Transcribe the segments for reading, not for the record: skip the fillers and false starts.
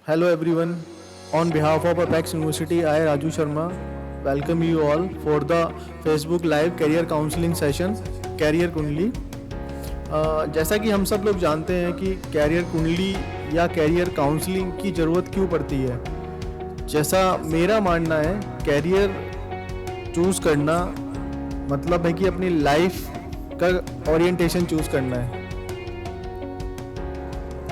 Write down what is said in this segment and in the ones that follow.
Hello everyone. On behalf of Apex University, I Raju Sharma welcome you all for the Facebook Live Career Counseling Session Career कुंडली। जैसा कि हम सब लोग जानते हैं कि कैरियर कुंडली या कैरियर काउंसलिंग की ज़रूरत क्यों पड़ती है। जैसा मेरा मानना है, कैरियर चूज़ करना मतलब है कि अपनी लाइफ का ओरिएंटेशन चूज़ करना है।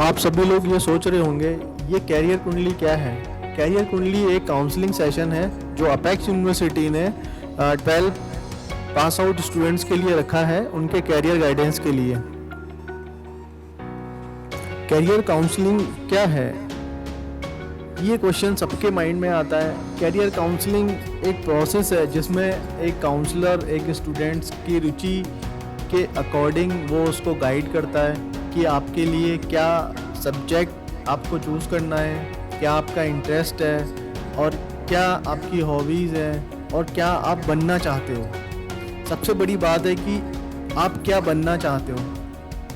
आप सभी लोग ये सोच रहे होंगे ये कैरियर कुंडली क्या है। कैरियर कुंडली एक काउंसलिंग सेशन है जो अपेक्स यूनिवर्सिटी ने 12 पास आउट स्टूडेंट्स के लिए रखा है, उनके कैरियर गाइडेंस के लिए। कैरियर काउंसलिंग क्या है, ये क्वेश्चन सबके माइंड में आता है। कैरियर काउंसलिंग एक प्रोसेस है जिसमें एक काउंसलर एक स्टूडेंट्स की रुचि के अकॉर्डिंग वो उसको गाइड करता है कि आपके लिए क्या सब्जेक्ट आपको चूज़ करना है, क्या आपका इंटरेस्ट है और क्या आपकी हॉबीज़ हैं और क्या आप बनना चाहते हो। सबसे बड़ी बात है कि आप क्या बनना चाहते हो।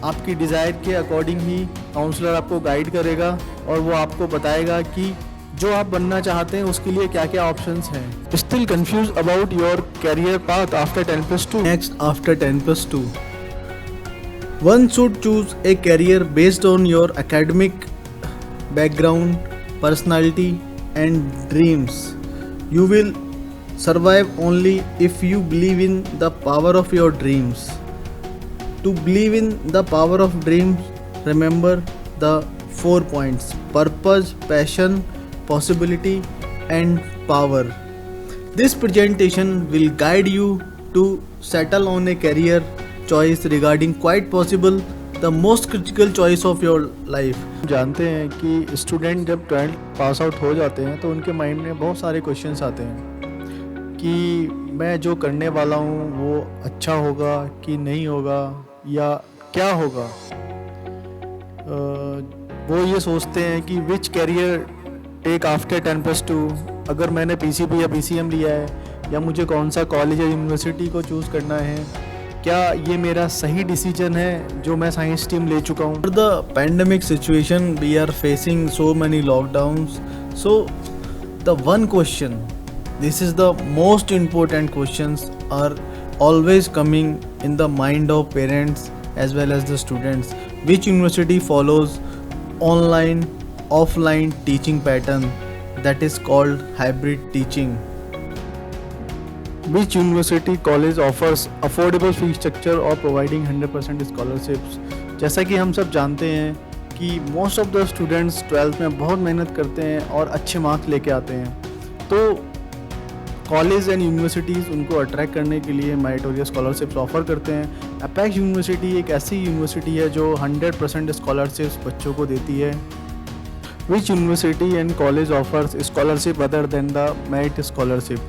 आपकी डिज़ायर के अकॉर्डिंग ही काउंसलर आपको गाइड करेगा और वो आपको बताएगा कि जो आप बनना चाहते हैं उसके लिए क्या क्या ऑप्शंस हैं। Still confuse about your career path after 10+2? Next, after 10+2 one should choose a career based on your academic background, personality and dreams. You will survive only if you believe in the power of your dreams. To believe in the power of dreams, remember the 4 points: purpose, passion, possibility and power. This presentation will guide you to settle on a career choice regarding quite possible the most critical choice of your life. जानते हैं कि student जब 12 pass out हो जाते हैं तो उनके mind में बहुत सारे क्वेश्चंस आते हैं कि मैं जो करने वाला हूँ वो अच्छा होगा कि नहीं होगा या क्या होगा। वो ये सोचते हैं कि विच कैरियर टेक आफ्टर 10+2। अगर मैंने PCB या PCM लिया है या मुझे कौन सा कॉलेज या यूनिवर्सिटी को चूज़ करना है, क्या ये मेरा सही डिसीजन है जो मैं साइंस स्ट्रीम ले चुका हूँ। For the pandemic situation we are facing so many lockdowns, so the one question, this is the most important questions are always coming in the mind of parents as well as the students. Which university follows online offline teaching pattern that is called hybrid teaching? Which university college offers affordable fee structure or providing 100% scholarships? जैसा कि हम सब जानते हैं कि most of the students 12th में बहुत मेहनत करते हैं और अच्छे मार्क्स लेके आते हैं, तो कॉलेज एंड यूनिवर्सिटीज़ उनको अट्रैक्ट करने के लिए मेरिटोरियस स्कॉलरशिप्स ऑफ़र करते हैं। अपेक्स यूनिवर्सिटी एक ऐसी यूनिवर्सिटी है जो 100% स्कॉलरशिप्स बच्चों को देती है। Which university and college offers scholarship other than the merit scholarship?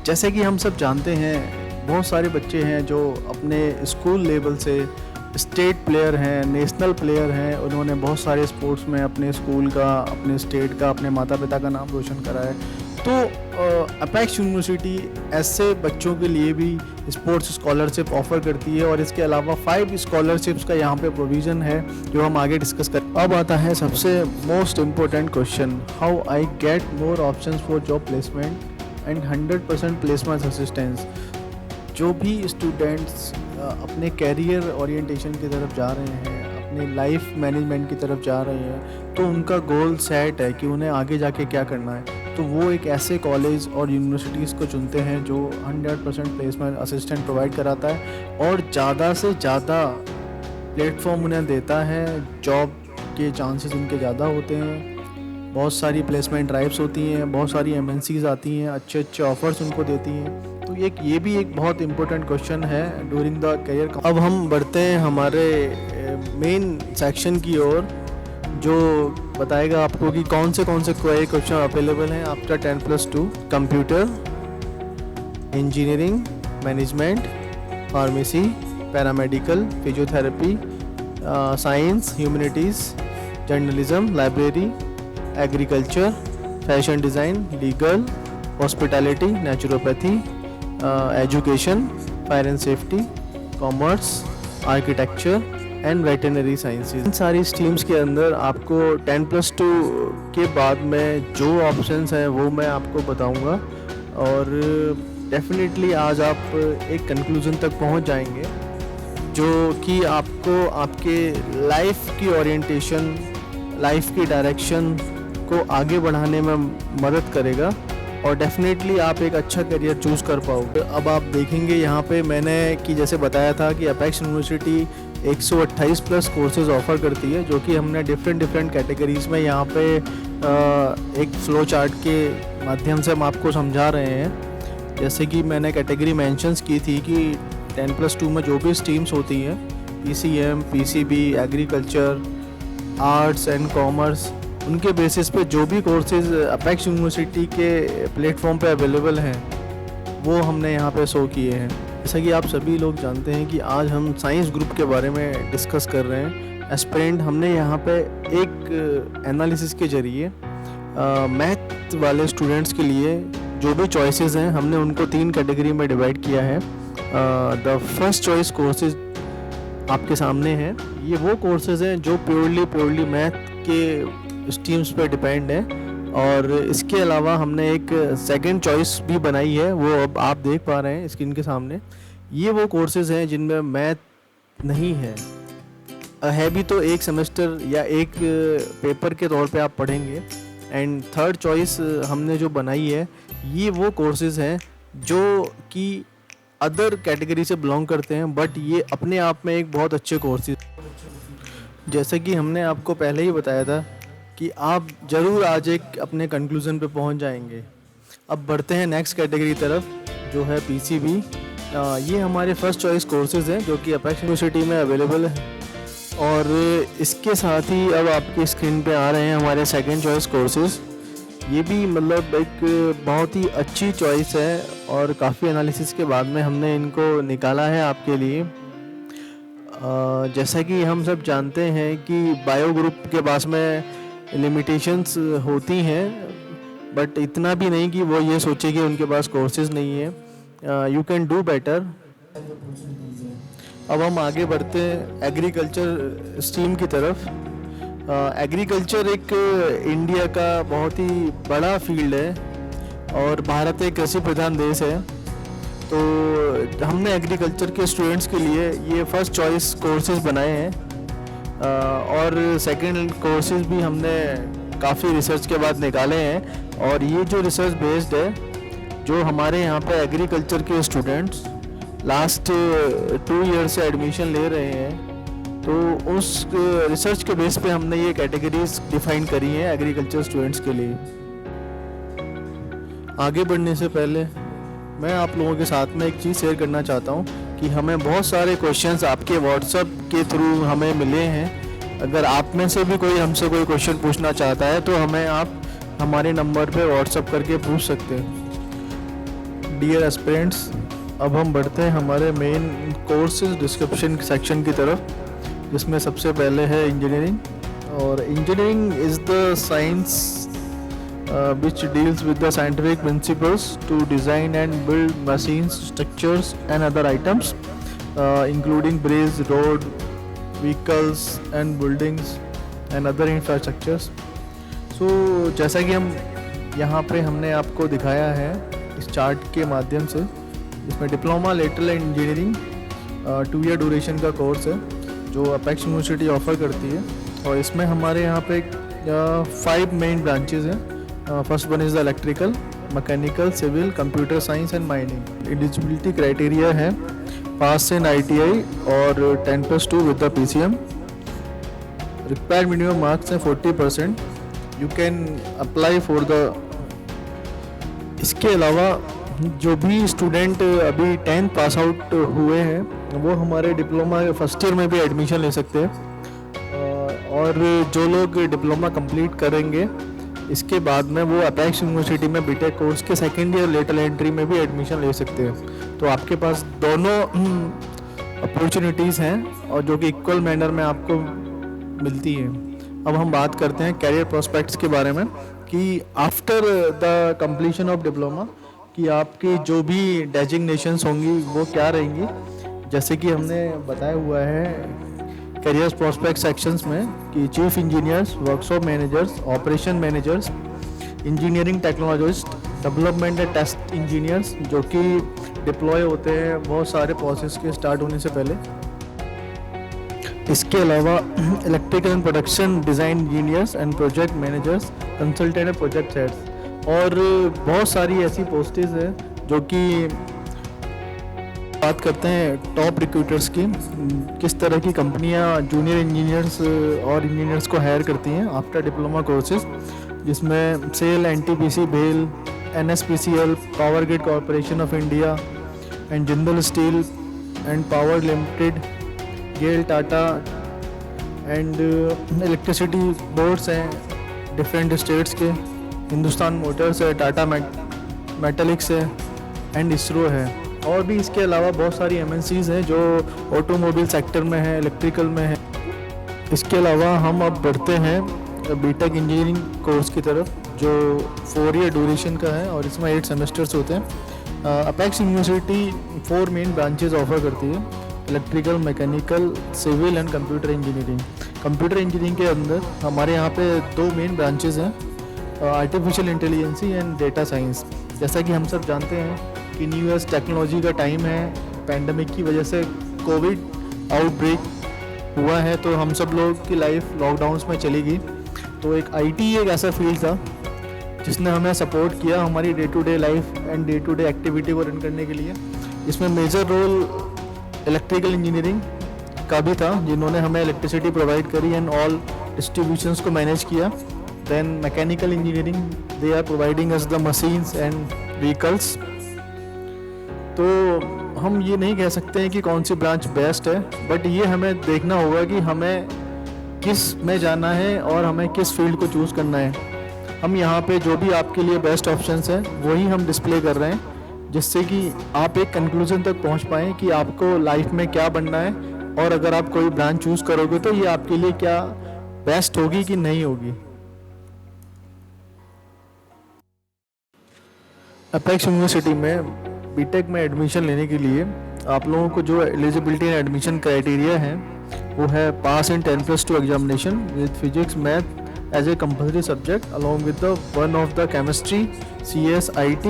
जैसे कि हम सब जानते हैं बहुत सारे बच्चे हैं जो अपने स्कूल लेवल से स्टेट प्लेयर हैं, नेशनल प्लेयर हैं। उन्होंने बहुत सारे स्पोर्ट्स में अपने स्कूल का, अपने स्टेट का, अपने माता पिता का नाम रोशन करा है। तो अपेक्स यूनिवर्सिटी ऐसे बच्चों के लिए भी स्पोर्ट्स स्कॉलरशिप ऑफ़र करती है और इसके अलावा 5 स्कॉलरशिप्स का यहाँ पे प्रोविज़न है जो हम आगे डिस्कस करें। अब आता है सबसे most important question, how I get more options for job placement and 100% placement assistance. जो भी स्टूडेंट्स अपने कैरियर ओरिएंटेशन की तरफ जा रहे हैं, अपने लाइफ मैनेजमेंट की तरफ जा रहे हैं, तो उनका गोल सेट है कि उन्हें आगे जाके क्या करना है, तो वो एक ऐसे कॉलेज और यूनिवर्सिटीज़ को चुनते हैं जो 100% प्लेसमेंट असिस्टेंट प्रोवाइड कराता है और ज़्यादा से ज़्यादा प्लेटफॉर्म उन्हें देता है। जॉब के चांसेस उनके ज़्यादा होते हैं, बहुत सारी प्लेसमेंट ड्राइव्स होती हैं, बहुत सारी MNCs आती हैं, अच्छे अच्छे ऑफ़र्स उनको देती हैं। तो ये भी एक बहुत इंपॉर्टेंट क्वेश्चन है ड्यूरिंग द करियर। अब हम बढ़ते हैं हमारे मेन सेक्शन की ओर जो बताएगा आपको कि कौन से क्वेश्चन अवेलेबल हैं after 10+2। Computer, engineering, management, pharmacy, paramedical, physiotherapy, science, humanities, journalism, library, agriculture, fashion design, legal, hospitality, naturopathy, education, fire and safety, commerce, architecture, and veterinary sciences. इन सारी स्ट्रीम्स के अंदर आपको 10+2 के बाद में जो ऑप्शंस हैं वो मैं आपको बताऊंगा, और डेफिनेटली आज आप एक कंक्लूज़न तक पहुंच जाएंगे जो कि आपको आपके लाइफ की ओरिएंटेशन, लाइफ की डायरेक्शन को आगे बढ़ाने में मदद करेगा, और डेफिनेटली आप एक अच्छा करियर चूज़ कर पाओगे। अब आप देखेंगे यहाँ पे मैंने कि जैसे बताया था कि Apex university 128 plus courses offer करती है, जो कि हमने डिफरेंट कैटेगरीज़ में यहाँ पे एक फ़्लो चार्ट के माध्यम से हम आपको समझा रहे हैं। जैसे कि मैंने कैटेगरी मेंशंस की थी कि 10+2 में जो भी स्ट्रीम्स होती हैं, PCM, PCB, agriculture, arts and commerce, उनके बेसिस पे जो भी कोर्सेज अपेक्स यूनिवर्सिटी के प्लेटफॉर्म पे अवेलेबल हैं वो हमने यहाँ पे शो किए हैं। जैसा कि आप सभी लोग जानते हैं कि आज हम साइंस ग्रुप के बारे में डिस्कस कर रहे हैं। एस्पिरेंट हमने यहाँ पे एक एनालिसिस के ज़रिए मैथ वाले स्टूडेंट्स के लिए जो भी चॉइसेस हैं हमने उनको 3 कैटेगरी में डिवाइड किया है। द फर्स्ट चॉइस कोर्सेज आपके सामने हैं। ये वो कोर्सेज हैं जो प्योरली मैथ के स्ट्रीम्स पे डिपेंड है, और इसके अलावा हमने एक सेकंड चॉइस भी बनाई है, वो अब आप देख पा रहे हैं स्क्रीन के सामने। ये वो कोर्सेज हैं जिनमें मैथ नहीं है भी तो एक सेमेस्टर या एक पेपर के तौर पे आप पढ़ेंगे। एंड थर्ड चॉइस हमने जो बनाई है, ये वो कोर्सेज हैं जो कि अदर कैटेगरी से बिलोंग करते हैं, बट ये अपने आप में एक बहुत अच्छे कोर्सेज। जैसे कि हमने आपको पहले ही बताया था कि आप ज़रूर आज एक अपने कंक्लूज़न पे पहुंच जाएंगे। अब बढ़ते हैं नेक्स्ट कैटेगरी तरफ, जो है PCB। ये हमारे फर्स्ट चॉइस कोर्सेज हैं जो कि अपेक्स यूनिवर्सिटी में अवेलेबल है, और इसके साथ ही अब आपके स्क्रीन पे आ रहे हैं हमारे सेकंड चॉइस कोर्सेज। ये भी मतलब एक बहुत ही अच्छी चॉइस है, और काफ़ी एनालिसिस के बाद में हमने इनको निकाला है आपके लिए। जैसा कि हम सब जानते हैं कि बायो ग्रुप के पास में लिमिटेशंस होती हैं, बट इतना भी नहीं कि वो ये सोचे कि उनके पास कोर्सेज नहीं है। You can do better. अब हम आगे बढ़ते हैं एग्रीकल्चर स्ट्रीम की तरफ। एग्रीकल्चर एक इंडिया का बहुत ही बड़ा फील्ड है, और भारत एक कृषि प्रधान देश है, तो हमने एग्रीकल्चर के स्टूडेंट्स के लिए ये फर्स्ट चॉइस कोर्सेज बनाए हैं, और सेकंड कोर्सेज भी हमने काफ़ी रिसर्च के बाद निकाले हैं। और ये जो रिसर्च बेस्ड है, जो हमारे यहाँ पे एग्रीकल्चर के स्टूडेंट्स लास्ट 2 ईयर से एडमिशन ले रहे हैं, तो उस रिसर्च के बेस पे हमने ये कैटेगरीज डिफाइन करी हैं एग्रीकल्चर स्टूडेंट्स के लिए। आगे बढ़ने से पहले मैं आप लोगों के साथ में एक चीज़ शेयर करना चाहता हूँ कि हमें बहुत सारे क्वेश्चंस आपके व्हाट्सएप के थ्रू हमें मिले हैं। अगर आप में से भी कोई हमसे कोई क्वेश्चन पूछना चाहता है तो हमें आप हमारे नंबर पे व्हाट्सएप करके पूछ सकते हैं। डियर एस्पिरेंट्स, अब हम बढ़ते हैं हमारे मेन कोर्सेज डिस्क्रिप्शन सेक्शन की तरफ, जिसमें सबसे पहले है इंजीनियरिंग। और engineering is the science which deals with the scientific principles to design and build machines, structures and other items, including bridges, road, vehicles and buildings and other infrastructures. So जैसा कि हम यहाँ पे हमने आपको दिखाया है इस चार्ट के माध्यम से, इसमें diploma lateral engineering 2 year duration का कोर्स है जो अपेक्स यूनिवर्सिटी ऑफ़र करती है, और इसमें हमारे यहाँ पे 5 मेन ब्रांचेज हैं। First one is the electrical, mechanical, civil, computer science and mining. Eligibility criteria है पास इन ITI और 10+2 with the PCM। Required minimum marks हैं 40%। You can apply for the. इसके अलावा जो भी स्टूडेंट अभी 10th पास आउट हुए हैं वो हमारे डिप्लोमा फर्स्ट ईयर में भी एडमिशन ले सकते हैं, और जो लोग डिप्लोमा कंप्लीट करेंगे इसके बाद में वो अपेक्स यूनिवर्सिटी में बीटेक कोर्स के सेकेंड ईयर लेटरल एंट्री में भी एडमिशन ले सकते हैं। तो आपके पास दोनों अपॉर्चुनिटीज़ हैं, और जो कि इक्वल मैनर में आपको मिलती हैं। अब हम बात करते हैं कैरियर प्रोस्पेक्ट्स के बारे में कि after the completion of diploma कि आपकी जो भी डेजिग्नेशंस होंगी वो क्या रहेंगी। जैसे कि हमने बताया हुआ है करियर प्रोस्पेक्ट सेक्शंस में कि chief engineers, workshop managers, operation managers, engineering technologist, development and test engineers जो कि डिप्लॉय होते हैं बहुत सारे प्रोसेस के स्टार्ट होने से पहले। इसके अलावा electrical and production design engineers and project managers, consultant and project heads, और बहुत सारी ऐसी पोस्टेज है जो कि बात करते हैं टॉप रिक्रूटर्स की, किस तरह की कंपनियां जूनियर इंजीनियर्स और इंजीनियर्स को हायर करती हैं आफ्टर डिप्लोमा कोर्सेज, जिसमें SAIL, NTPC, BEL, NSPCL, power grid corporation of India and Jindal steel and power limited, GAIL, Tata and electricity boards हैं डिफरेंट स्टेट्स के, हिंदुस्तान मोटर्स है, टाटा मेटलिक्स है एंड इसरो है। और भी इसके अलावा बहुत सारी एमएनसीज हैं जो ऑटोमोबाइल सेक्टर में है, इलेक्ट्रिकल में है। इसके अलावा हम अब बढ़ते हैं बीटेक इंजीनियरिंग कोर्स की तरफ जो 4 ईयर ड्यूरेशन का है और इसमें 8 सेमेस्टर्स होते हैं। Apex university 4 main branches offer करती है, electrical, mechanical, civil and computer engineering. Computer engineering के अंदर हमारे यहाँ पे 2 मेन ब्रांचेज हैं, artificial intelligence and data science. जैसा कि हम सब जानते हैं कि न्यू ईयर्स टेक्नोलॉजी का टाइम है, पैंडमिक की वजह से कोविड आउटब्रेक हुआ है तो हम सब लोग की लाइफ लॉकडाउन्स में चली गई। तो एक आईटी एक ऐसा फील्ड था जिसने हमें सपोर्ट किया हमारी day to day life and day to day activity को रन करने के लिए। इसमें मेजर रोल इलेक्ट्रिकल इंजीनियरिंग का भी था, जिन्होंने हमें इलेक्ट्रिसिटी प्रोवाइड करी एंड ऑल डिस्ट्रीब्यूशंस को मैनेज किया। Then mechanical engineering, they are providing us the machines and vehicles. तो हम ये नहीं कह सकते हैं कि कौन सी ब्रांच बेस्ट है, बट ये हमें देखना होगा कि हमें किस में जाना है और हमें किस फील्ड को चूज़ करना है। हम यहाँ पे जो भी आपके लिए बेस्ट ऑप्शंस हैं वही हम डिस्प्ले कर रहे हैं, जिससे कि आप एक कंक्लूजन तक पहुँच पाएँ कि आपको लाइफ में क्या बनना है, और अगर आप कोई ब्रांच चूज़ करोगे तो ये आपके लिए क्या बेस्ट होगी कि नहीं होगी। अपेक्स यूनिवर्सिटी में बीटेक में एडमिशन लेने के लिए आप लोगों को जो एलिजिबिलिटी एंड एडमिशन क्राइटेरिया है वो है pass in 10+2 examination with physics math as a compulsory subject along with the one of the chemistry, CS, IT।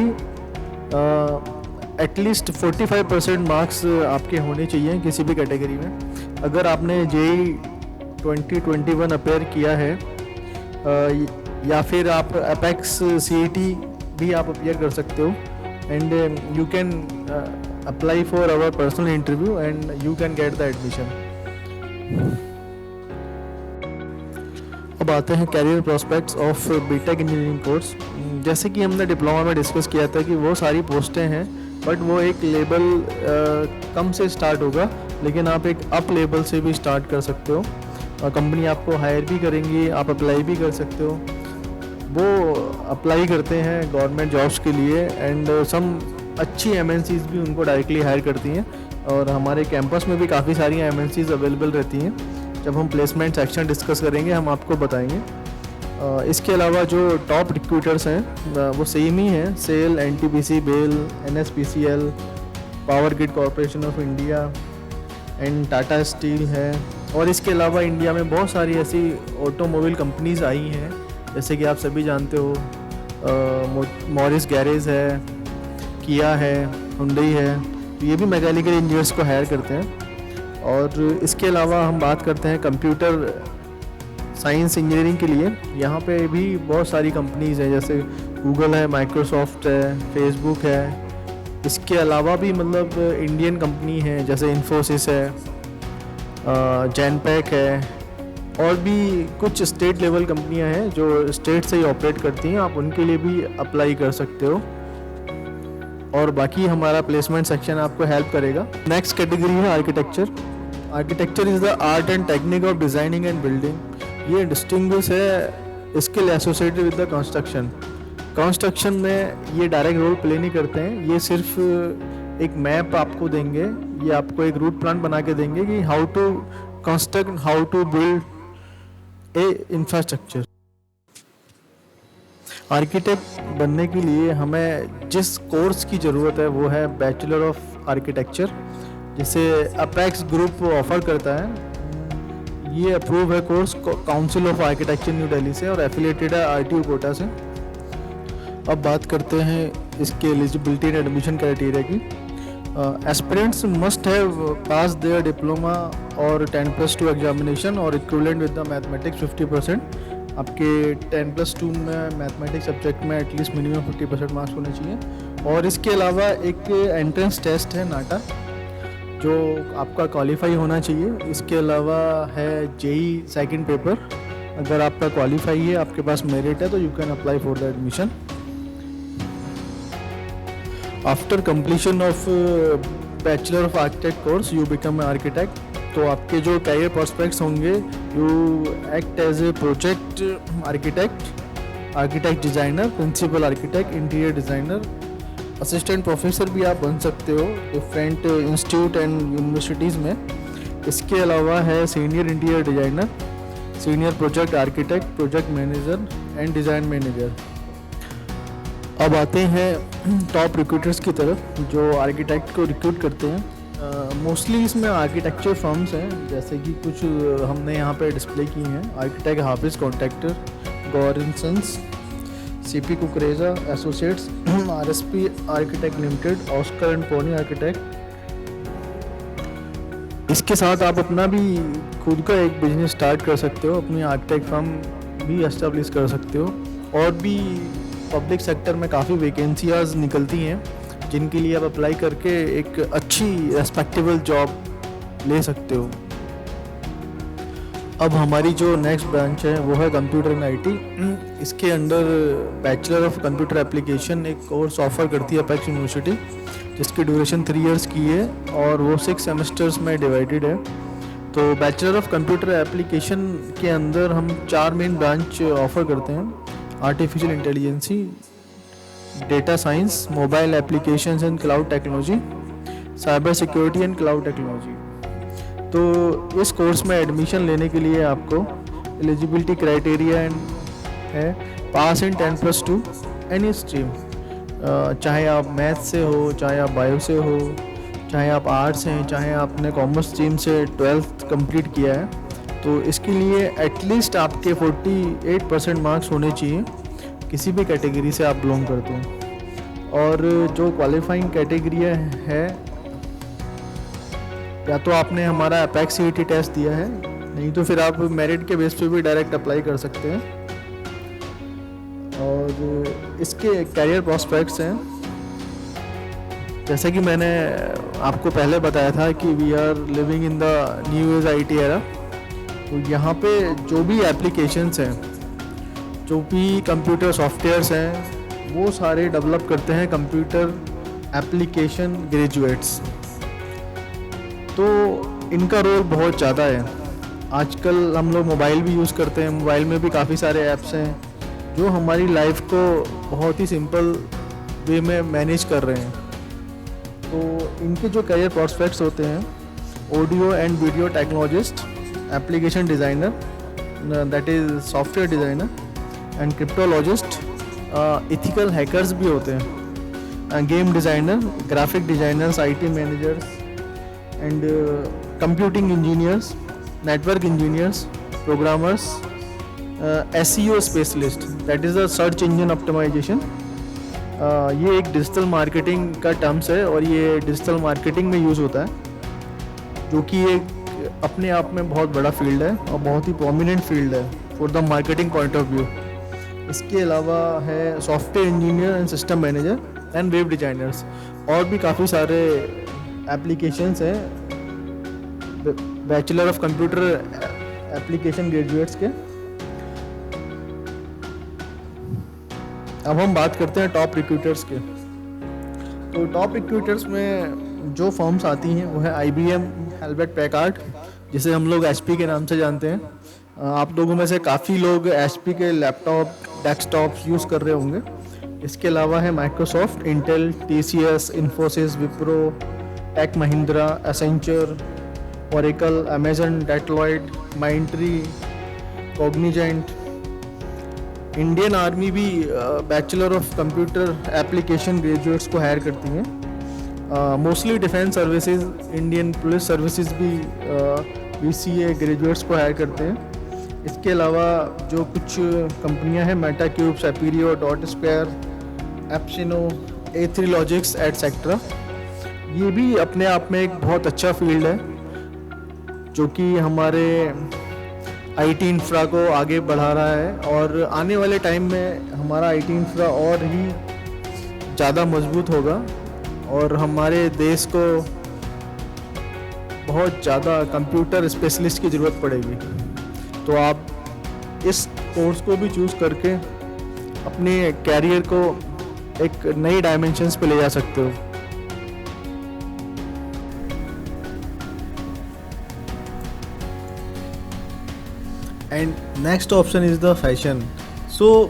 At least 45% marks आपके होने चाहिए किसी भी कैटेगरी में। अगर आपने JEE 2021 अपेयर किया है या फिर आप अपेक्स CET भी आप अपेयर कर सकते हो, and you can apply for our personal interview and you can get the admission। अब आते हैं career prospects of BTech engineering course. जैसे कि हमने डिप्लोमा में डिस्कस किया था कि वो सारी पोस्टें हैं, बट वो एक लेवल कम से स्टार्ट होगा, लेकिन आप एक अप लेवल से भी स्टार्ट कर सकते हो। कंपनी आपको हायर भी करेंगी, आप अप्लाई भी कर सकते हो। वो अप्लाई करते हैं गवर्नमेंट जॉब्स के लिए एंड सम अच्छी एमएनसीज भी उनको डायरेक्टली हायर करती हैं, और हमारे कैंपस में भी काफ़ी सारी एमएनसीज अवेलेबल रहती हैं। जब हम प्लेसमेंट सेक्शन डिस्कस करेंगे हम आपको बताएंगे। इसके अलावा जो टॉप रिक्रूटर्स हैं वो सेम ही हैं, SAIL, NTPC, BEL, NSPCL, power grid corporation of India and Tata steel है। और इसके अलावा इंडिया में बहुत सारी ऐसी ऑटोमोबाइल कंपनीज आई हैं, जैसे कि आप सभी जानते हो मॉरिस गैरेज है, किया है, हुंडई है, तो ये भी मैकेनिकल इंजीनियर्स को हायर करते हैं। और इसके अलावा हम बात करते हैं कंप्यूटर साइंस इंजीनियरिंग के लिए। यहाँ पे भी बहुत सारी कंपनीज हैं, जैसे गूगल है, माइक्रोसॉफ्ट है, फेसबुक है। इसके अलावा भी मतलब इंडियन कंपनी है जैसे इन्फोसिस है, जैनपैक है, और भी कुछ स्टेट लेवल कंपनियां हैं जो स्टेट से ही ऑपरेट करती हैं। आप उनके लिए भी अप्लाई कर सकते हो, और बाकी हमारा प्लेसमेंट सेक्शन आपको हेल्प करेगा। नेक्स्ट कैटेगरी है architecture. Architecture is the art and technique of designing and building. ये डिस्टिंग्विश है skill associated with the construction. Construction में ये डायरेक्ट रोल प्ले नहीं करते हैं, ये सिर्फ एक मैप आपको देंगे, ये आपको एक रूट प्लान बना के देंगे कि how to construct, how to build a infrastructure. Architect बनने के लिए हमें जिस कोर्स की ज़रूरत है वो है बैचलर ऑफ आर्किटेक्चर, जिसे अपेक्स ग्रुप ऑफर करता है। ये अप्रूव है course council of architecture new Delhi से और एफिलिएटेड है आरटीयू कोटा से। अब बात करते हैं इसके एलिजिबिलिटी एंड एडमिशन क्राइटेरिया की। Aspirants must have pass their diploma और 10+2 एग्जामिनेशन और इक्विवेलेंट विद द मैथमेटिक्स 50%। आपके 10+2 में मैथमेटिक्स सब्जेक्ट में एटलीस्ट मिनिमम 50% मार्क्स होने चाहिए। और इसके अलावा एक एंट्रेंस टेस्ट है नाटा जो आपका क्वालिफाई होना चाहिए। इसके अलावा है जेई सेकंड पेपर, अगर आपका क्वालिफाई है, आपके पास मेरिट है तो you can apply for the admission. After completion of bachelor of architect course you become architect. तो आपके जो कैरियर प्रोस्पेक्ट्स होंगे, you act as a project architect, architect designer, principal architect, interior designer, assistant professor भी आप बन सकते हो different institute and universities में। इसके अलावा है senior interior designer, senior project architect, project manager and design manager. अब आते हैं टॉप रिक्रूटर्स की तरफ जो आर्किटेक्ट को रिक्रूट करते हैं। मोस्टली इसमें आर्किटेक्चर फर्म्स हैं, जैसे कि कुछ हमने यहाँ पे डिस्प्ले की हैं। आर्किटेक्ट हाफिज कॉन्ट्रैक्टर, गॉरिंसंस, CP Kukreja associates, RSP architect limited, Oscar and Ponni architect. इसके साथ आप अपना भी खुद का एक बिजनेस स्टार्ट कर सकते हो, अपनी आर्किटेक्ट फर्म भी एस्टेब्लिश कर सकते हो। और भी पब्लिक सेक्टर में काफ़ी वैकेंसीज निकलती हैं जिनके लिए आप अप्लाई करके एक अच्छी रेस्पेक्टेबल जॉब ले सकते हो। अब हमारी जो नेक्स्ट ब्रांच है वो है कंप्यूटर एंड आईटी। इसके under bachelor of computer application एक कोर्स ऑफर करती है अपेक्स यूनिवर्सिटी, जिसकी ड्यूरेशन 3 इयर्स की है और वो 6 सेमेस्टर्स में डिवाइडेड है। तो बैचलर ऑफ कंप्यूटर एप्लीकेशन के अंदर हम 4 मेन ब्रांच ऑफर करते हैं: artificial intelligence, data science, mobile applications and cloud technology, cyber security and cloud technology. तो इस कोर्स में एडमिशन लेने के लिए आपको एलिजिबिलिटी क्राइटेरिया है पास इन 10+2 एनी स्ट्रीम, चाहे आप मैथ से हो, चाहे आप बायो से हो, चाहे आप आर्ट्स हैं, चाहे आपने कॉमर्स स्ट्रीम से 12th कंप्लीट किया है। तो इसके लिए एटलीस्ट आपके 48% मार्क्स होने चाहिए किसी भी कैटेगरी से आप बिलोंग करते हैं। और जो क्वालिफाइंग कैटेगरी है, या तो आपने हमारा अपेक्स सीईटी टेस्ट दिया है, नहीं तो फिर आप मेरिट के बेस पे भी डायरेक्ट अप्लाई कर सकते हैं। और इसके कैरियर प्रॉस्पेक्ट्स हैं, जैसे कि मैंने आपको पहले बताया था कि we are living in the new age IT era. तो यहाँ पे जो भी एप्लीकेशंस हैं, जो भी कंप्यूटर सॉफ्टवेयर्स हैं, वो सारे डेवलप करते हैं कंप्यूटर एप्लीकेशन ग्रेजुएट्स। तो इनका रोल बहुत ज़्यादा है। आजकल हम लोग मोबाइल भी यूज़ करते हैं, मोबाइल में भी काफ़ी सारे ऐप्स हैं जो हमारी लाइफ को बहुत ही सिंपल वे में मैनेज कर रहे हैं। तो इनके जो करियर प्रॉस्पेक्ट्स होते हैं: audio and video technologist, application designer, that is software designer, and cryptologist, ethical hackers भी होते हैं, game designer, graphic designers, IT managers and computing engineers, network engineers, programmers, SEO specialist, that is the search engine optimisation. ये एक digital marketing का terms है और ये digital marketing में यूज़ होता है, जो कि एक अपने आप में बहुत बड़ा फील्ड है और बहुत ही प्रोमिनेंट फील्ड है for the marketing point of view. इसके अलावा है software engineer and system manager and web designers. और भी काफ़ी सारे एप्लीकेशंस हैं bachelor of computer application graduates के। अब हम बात करते हैं टॉप रिक्रूटर्स के। तो टॉप रिक्रूटर्स में जो फर्म्स आती हैं वो है IBM, हेल्वेट पैकार्ड, जिसे हम लोग HP के नाम से जानते हैं। आप लोगों में से काफ़ी लोग HP के लैपटॉप, डेस्कटॉप्स यूज़ कर रहे होंगे। इसके अलावा है Microsoft, Intel, TCS, Infosys, Wipro, Tech Mahindra, Accenture, Oracle, Amazon, Deloitte, Mindtree, Cognizant. Indian army भी bachelor of computer application graduates को हायर करती हैं। Mostly defence services, Indian police services भी BCA ग्रेजुएट्स को हायर करते हैं। इसके अलावा जो कुछ कंपनियां हैं, Meta Cubes, Appirio, Dot Square, एप्सिनो, A3 लॉजिक्स एटसेट्रा, ये भी अपने आप में एक बहुत अच्छा फील्ड है जो कि हमारे IT इंफ्रा को आगे बढ़ा रहा है, और आने वाले टाइम में हमारा IT इंफ्रा और ही ज़्यादा मजबूत होगा और हमारे देश को बहुत ज़्यादा कंप्यूटर स्पेशलिस्ट की ज़रूरत पड़ेगी। तो आप इस कोर्स को भी चूज़ करके अपने कैरियर को एक नई डायमेंशंस पे ले जा सकते हो। And next option is the fashion. So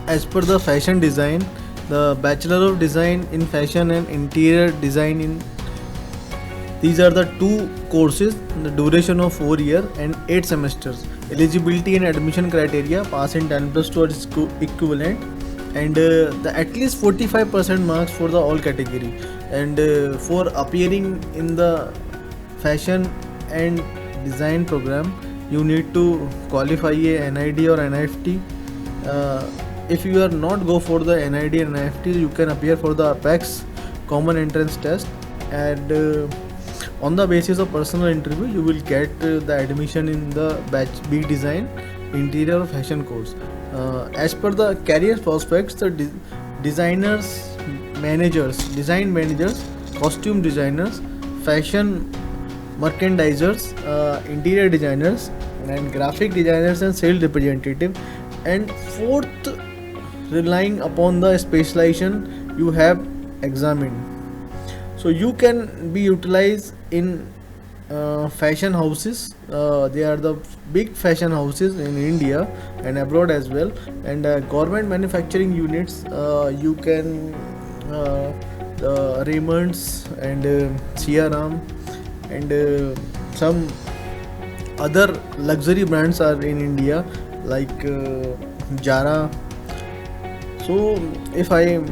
as per the fashion design, the Bachelor of Design in Fashion and Interior Design in, these are the two courses, the duration of 4 years and 8 semesters. Eligibility and admission criteria: pass in 10+2 or equivalent, and the at least 45% marks for the all category. And for appearing in the fashion and design program, you need to qualify a NID or NIFT. If you are not go for the NID and NIFT, you can appear for the APEX common entrance test, and on the basis of personal interview you will get the admission in the batch B design interior fashion course. As per the career prospects, the designers, design managers, costume designers, fashion merchandisers, interior designers, and graphic designers and sales representative. And fourth, relying upon the specialization you have examined. So you can be utilized in fashion houses. They are the big fashion houses in India and abroad as well. And government manufacturing units, you can Raymond's and CRM, and some other luxury brands are in India like Zara. So if I am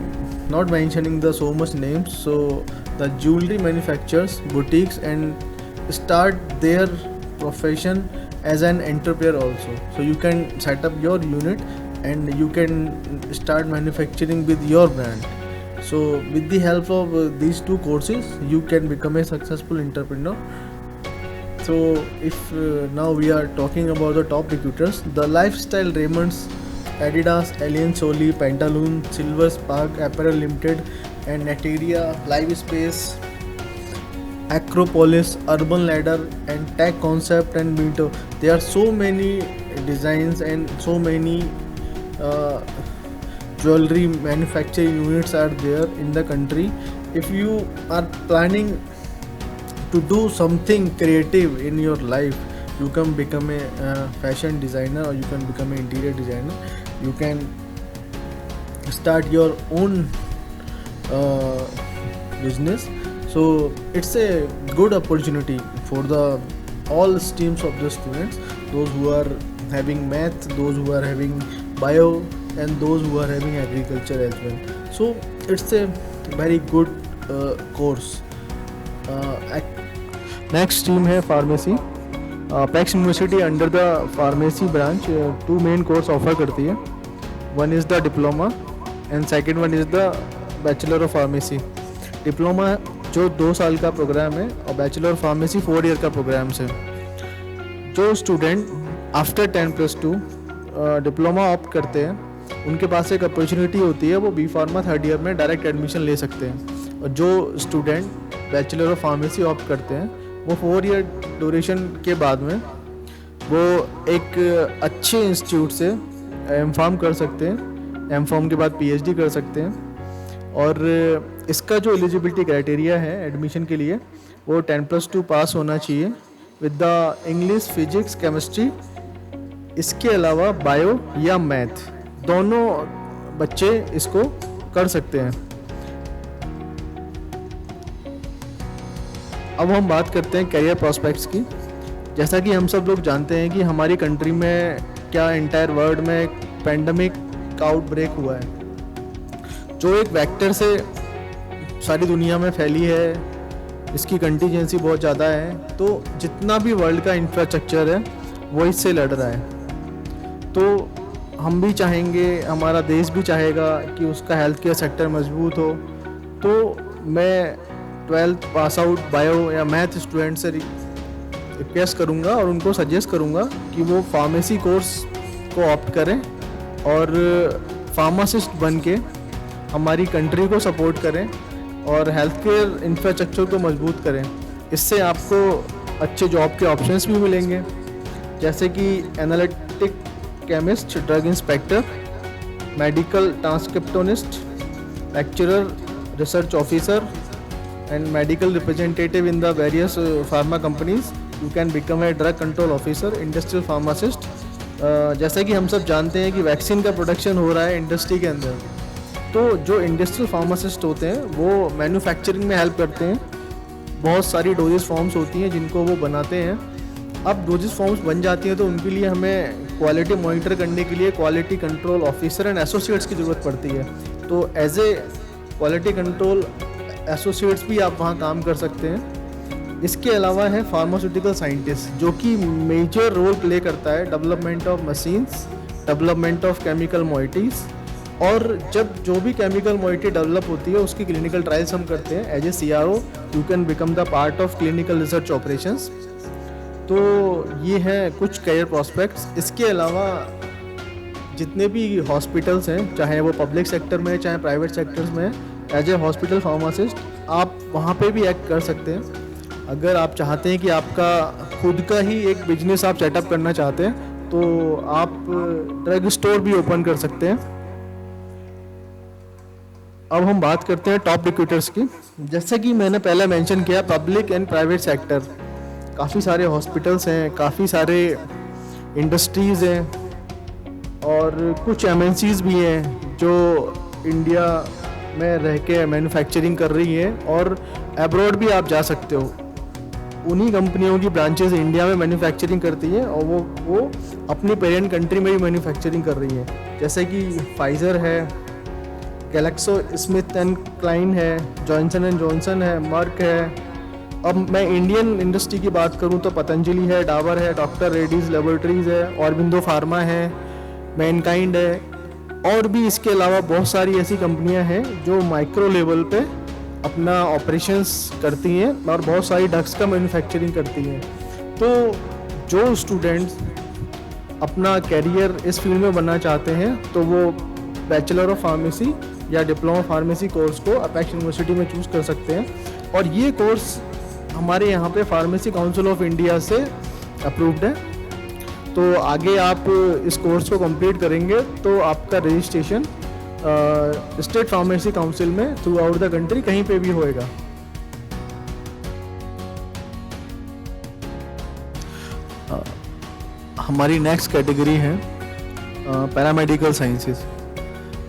not mentioning the so much names, so the jewelry manufacturers, boutiques, and start their profession as an entrepreneur also. So you can set up your unit and you can start manufacturing with your brand. So with the help of these two courses, you can become a successful entrepreneur. So if now we are talking about the top recruiters, the lifestyle Raymonds, Adidas, Alien Solly, Pantaloon, Silver Spark Apparel Limited, and Nateria, Livespace, Acropolis, Urban Ladder, and Tech Concept and Minto. There are so many designs and so many jewelry manufacturing units are there in the country. If you are planning to do something creative in your life, you can become a fashion designer, or you can become an interior designer. You can start your own business. So it's a good opportunity for the all streams of the students, those who are having math, those who are having bio, and those who are having agriculture as well. So it's a very good course. Next stream है pharmacy. Apex university under the pharmacy branch two main course offer करती है. One is the diploma and second one is the bachelor of pharmacy. Diploma जो 2 साल का programme है और bachelor of pharmacy 4 year का programme है. जो स्टूडेंट आफ्टर 10+2 डिप्लोमा ऑप्ट करते हैं, उनके पास एक अपॉर्चुनिटी होती है, वो बी फार्मा 3rd ईयर में डायरेक्ट एडमिशन ले सकते हैं. और जो student bachelor of pharmacy opt करते हैं, वो 4 ईयर ड्यूरेशन के बाद में वो एक अच्छे इंस्टीट्यूट से एम.फार्म कर सकते हैं. एम.फार्म के बाद PhD कर सकते हैं. और इसका जो एलिजिबिलिटी क्राइटेरिया है एडमिशन के लिए, वो 10+2 पास होना चाहिए with the English, physics, chemistry. इसके अलावा बायो या मैथ, दोनों बच्चे इसको कर सकते हैं. अब हम बात करते हैं करियर प्रॉस्पेक्ट्स की. जैसा कि हम सब लोग जानते हैं कि हमारी कंट्री में, क्या इंटायर वर्ल्ड में, एक पेंडेमिक का आउटब्रेक हुआ है जो एक वेक्टर से सारी दुनिया में फैली है. इसकी कंटीजेंसी बहुत ज़्यादा है, तो जितना भी वर्ल्ड का इंफ्रास्ट्रक्चर है वो इससे लड़ रहा है। तो हम भी चाहेंगे, हमारा देश भी चाहेगा कि उसका हेल्थ केयर सेक्टर मजबूत हो। तो मैं 12th पास आउट बायो या मैथ स्टूडेंट से रिक्वेस्ट करूँगा और उनको सजेस्ट करूँगा कि वो फार्मेसी कोर्स को ऑप्ट करें और फार्मासिस्ट बन के हमारी कंट्री को सपोर्ट करें और हेल्थ केयर इंफ्रास्ट्रक्चर को मजबूत करें। इससे आपको अच्छे जॉब के ऑप्शंस भी मिलेंगे, जैसे कि analytic chemist, drug inspector, medical transcriptionist, lecturer, research officer and medical representative in the various pharma companies. You can become a drug control officer, industrial pharmacist. जैसा कि हम सब जानते हैं कि वैक्सीन का प्रोडक्शन हो रहा है इंडस्ट्री के अंदर, तो जो इंडस्ट्रियल फार्मासिस्ट होते हैं वो मैन्युफैक्चरिंग में हेल्प करते हैं। बहुत सारी डोजेस फॉर्म्स होती हैं जिनको वो बनाते हैं। अब डोजेस फॉर्म्स बन जाती हैं तो उनके लिए हमें क्वालिटी मॉनिटर करने के लिए quality control officer and associates की ज़रूरत पड़ती है। तो as a quality control associates भी आप वहाँ काम कर सकते हैं। इसके अलावा है फार्मास्यूटिकल साइंटिस्ट, जो कि मेजर रोल प्ले करता है development of machines, development of chemical moieties, और जब जो भी केमिकल मॉइटी डेवलप होती है उसकी क्लिनिकल ट्रायल्स हम करते हैं। As a CRO you can become the part of clinical research operations. तो ये हैं कुछ करियर प्रॉस्पेक्ट्स। इसके अलावा जितने भी हॉस्पिटल्स हैं, चाहे वो पब्लिक सेक्टर में है चाहे प्राइवेट सेक्टर्स में, एज ए हॉस्पिटल फार्मासिस्ट आप वहाँ पे भी एक्ट कर सकते हैं। अगर आप चाहते हैं कि आपका खुद का ही एक बिजनेस आप सेटअप करना चाहते हैं तो आप ड्रग स्टोर भी ओपन कर सकते हैं। अब हम बात करते हैं टॉप रिक्रूटर्स की। जैसा कि मैंने पहले मेंशन किया, पब्लिक एंड प्राइवेट सेक्टर, काफ़ी सारे हॉस्पिटल्स हैं, काफ़ी सारे इंडस्ट्रीज़ हैं और कुछ MNCs भी हैं जो इंडिया में रह के मैन्युफैक्चरिंग कर रही है और एब्रॉड भी आप जा सकते हो। उन्हीं कंपनियों की ब्रांचेस इंडिया में मैन्युफैक्चरिंग करती है और वो अपनी पेरेंट कंट्री में भी मैन्युफैक्चरिंग कर रही है, जैसे कि फाइज़र है, गैलेक्सो स्मिथ एंड क्लाइन है, जॉनसन एंड जॉनसन है, मर्क है। अब मैं इंडियन इंडस्ट्री की बात करूं तो पतंजलि है, डाबर है, डॉक्टर रेड्डीज लेबोरेटरीज़ है, ऑरबिंदो फार्मा है, मैनकाइंड है, और भी इसके अलावा बहुत सारी ऐसी कंपनियां हैं जो माइक्रो लेवल पे अपना ऑपरेशंस करती हैं और बहुत सारी ड्रग्स का मैन्युफैक्चरिंग करती हैं। तो जो स्टूडेंट्स अपना कैरियर इस फील्ड में बनना चाहते हैं तो वो बैचलर ऑफ फार्मेसी या डिप्लोमा फार्मेसी कोर्स को अपेक्स यूनिवर्सिटी में चूज़ कर सकते हैं और ये कोर्स हमारे यहाँ पे फार्मेसी काउंसिल ऑफ इंडिया से अप्रूव्ड है। तो आगे आप इस कोर्स को कंप्लीट करेंगे तो आपका रजिस्ट्रेशन स्टेट फार्मेसी काउंसिल में थ्रू आउट द कंट्री कहीं पे भी होएगा। हमारी नेक्स्ट कैटेगरी है पैरामेडिकल साइंसेस।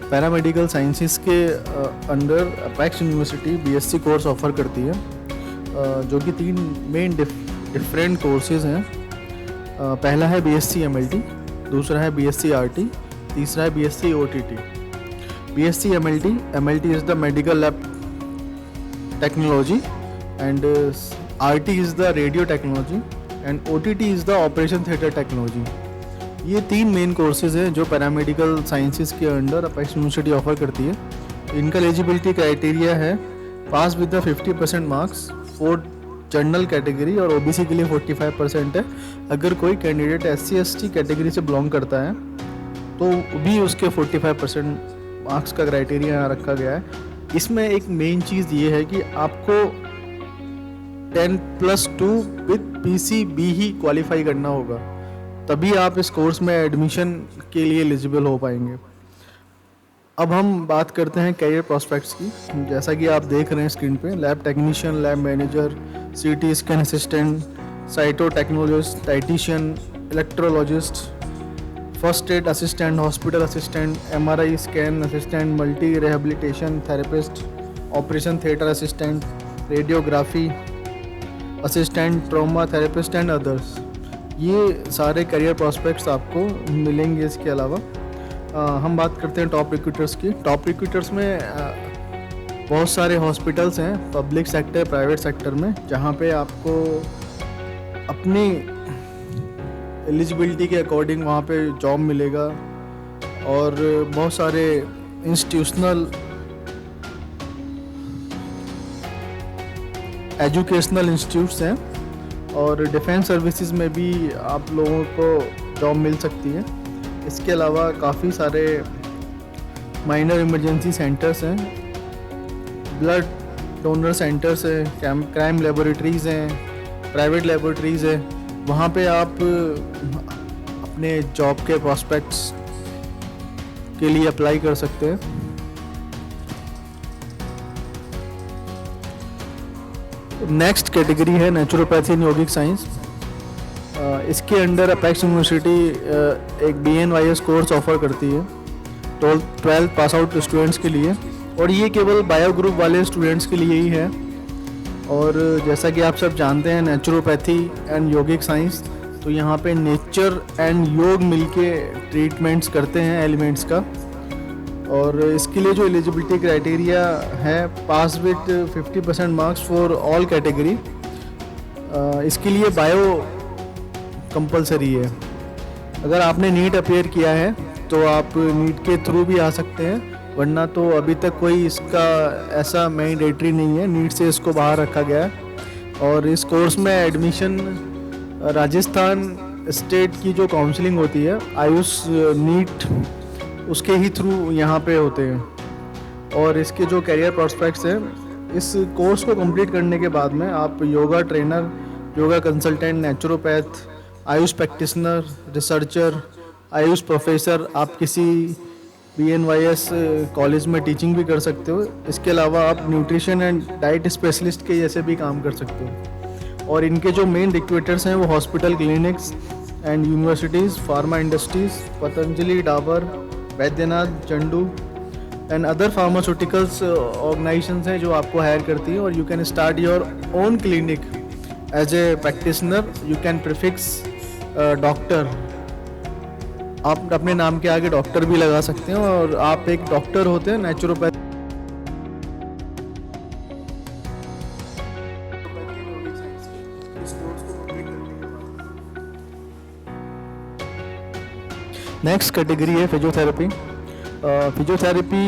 पैरामेडिकल साइंसेस के under Apex university BSc course offer करती है, जो कि 3 मेन डिफरेंट कोर्सेज हैं। पहला है BSc MLT, दूसरा है BSc RT, तीसरा है BSc OTT। BSc MLT is the medical lab technology and RT is the radio technology and OTT is the operation theater technology। ये 3 मेन कोर्सेज हैं जो पैरामेडिकल साइंसेस के अंडर अपेक्स यूनिवर्सिटी ऑफर करती है। इनका eligibility criteria है pass with the 50% marks for general category और OBC के लिए 45% है। अगर कोई कैंडिडेट SC/ST कैटेगरी से बिलोंग करता है तो भी उसके 45% मार्क्स का क्राइटेरिया यहाँ रखा गया है। इसमें एक मेन चीज़ ये है कि आपको 10+2 विद PCB ही क्वालिफाई करना होगा, तभी आप इस कोर्स में एडमिशन के लिए एलिजिबल हो पाएंगे। अब हम बात करते हैं कैरियर प्रॉस्पेक्ट्स की। जैसा कि आप देख रहे हैं स्क्रीन पे, lab technician, lab manager, CT scan assistant, cyto technologist, dietitian, electrologist, first aid assistant, hospital assistant, MRI scan assistant, multi rehabilitation therapist, operation theatre assistant, radiography assistant, trauma therapist and others. ये सारे career prospects आपको मिलेंगे। इसके अलावा हम बात करते हैं टॉप रिक्रूटर्स की। टॉप रिक्रूटर्स में बहुत सारे हॉस्पिटल्स हैं पब्लिक सेक्टर प्राइवेट सेक्टर में, जहाँ पे आपको अपनी एलिजिबिलिटी के अकॉर्डिंग वहाँ पे जॉब मिलेगा। और बहुत सारे इंस्टीट्यूशनल एजुकेशनल इंस्टीट्यूट्स हैं, और डिफेंस सर्विसेज में भी आप लोगों को जॉब मिल सकती है। इसके अलावा काफ़ी सारे माइनर इमरजेंसी सेंटर्स हैं, ब्लड डोनर सेंटर्स हैं, क्राइम लेबोरेटरीज़ हैं, प्राइवेट लेबोरेटरीज़ है। वहाँ पे आप अपने जॉब के प्रॉस्पेक्ट्स के लिए अप्लाई कर सकते हैं। नेक्स्ट कैटेगरी है नेचुरोपैथी एंड योगिक साइंस। इसके अंडर अपेक्स यूनिवर्सिटी एक BNYS कोर्स ऑफर करती है 12th पास आउट स्टूडेंट्स के लिए, और ये केवल बायो ग्रुप वाले स्टूडेंट्स के लिए ही है। और जैसा कि आप सब जानते हैं नेचुरोपैथी एंड योगिक साइंस, तो यहाँ पे नेचर एंड योग मिलके ट्रीटमेंट्स करते हैं एलिमेंट्स का। और इसके लिए जो एलिजिबिलिटी क्राइटेरिया है, pass with 50% marks for all category. इसके लिए बायो कंपलसरी है। अगर आपने नीट अपेयर किया है तो आप नीट के थ्रू भी आ सकते हैं, वरना तो अभी तक कोई इसका ऐसा मैंडेटरी नहीं है, नीट से इसको बाहर रखा गया है। और इस कोर्स में एडमिशन राजस्थान स्टेट की जो काउंसलिंग होती है आयुष नीट, उसके ही थ्रू यहाँ पे होते हैं। और इसके जो करियर प्रॉस्पेक्ट्स हैं, इस कोर्स को कंप्लीट करने के बाद में आप yoga trainer, yoga consultant, naturopath, Ayush practitioner, researcher, Ayush professor, आप किसी BNYS कॉलेज में टीचिंग भी कर सकते हो। इसके अलावा आप न्यूट्रिशन एंड डाइट स्पेशलिस्ट के जैसे भी काम कर सकते हो। और इनके जो मेन रिक्रूटर्स हैं वो hospital, clinics and universities, pharma industries, Patanjali, Dabur, Baidyanath, Chandu and other pharmaceuticals organisations हैं जो आपको हायर करती है। और you can start your own clinic as a practitioner. You can prefix doctor, आप अपने नाम के आगे डॉक्टर भी लगा सकते हैं, और आप एक डॉक्टर होते हैं नेचुरोपैथ। नेक्स्ट कैटेगरी है फिजियोथेरेपी। फिजियोथेरेपी